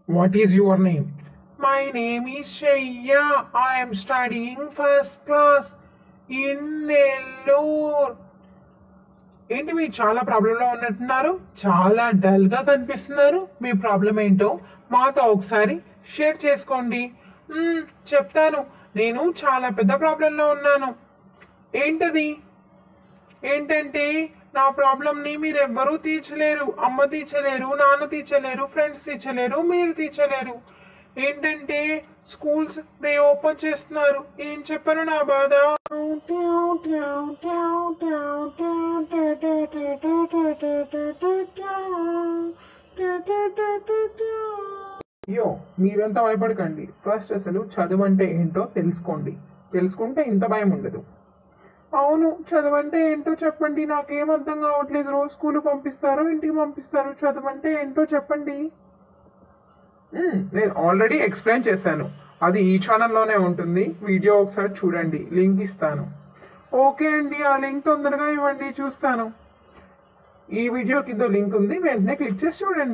What is your name? My name is Shayya. I am studying first class in Nellore. ఏంటి మీరు చాలా ప్రాబ్లంలో ఉన్నట్టున్నారు, చాలా డల్గా కనిపిస్తున్నారు. మీ ప్రాబ్లం ఏంటో మాతో ఒకసారి షేర్ చేసుకోండి. చెప్తాను. నేను చాలా పెద్ద ప్రాబ్లంలో ఉన్నాను. ఏంటది? ఏంటంటే నా ప్రాబ్లంని మీరు ఎవ్వరూ తీర్చలేరు. అమ్మ తీర్చలేరు, నాన్న తీర్చలేరు, ఫ్రెండ్స్ తీర్చలేరు, మీరు తీర్చలేరు. ఏంటంటే స్కూల్స్ రీఓపెన్ చేస్తున్నారు. ఏం చెప్పను నా బాధ. అయ్యో, మీరంతా భయపడకండి. ఫస్ట్ అసలు చదువు అంటే ఏంటో తెలుసుకోండి. తెలుసుకుంటే ఇంత భయం ఉండదు. అవును, చదువు అంటే ఏంటో చెప్పండి. నాకేం అర్థం కావట్లేదు. రోజు స్కూల్ పంపిస్తారు, ఇంటికి పంపిస్తారు. చదువు అంటే ఏంటో చెప్పండి. నేను ఆల్రెడీ ఎక్స్ప్లెయిన్ చేశాను. అది ఈ ఛానల్లోనే ఉంటుంది. వీడియో ఒకసారి చూడండి, లింక్ ఇస్తాను. ఓకే అండి, ఆ లింక్ తొందరగా ఇవ్వండి, చూస్తాను. ఈ వీడియో కింద లింక్ ఉంది, వెంటనే క్లిక్ చేసి చూడండి.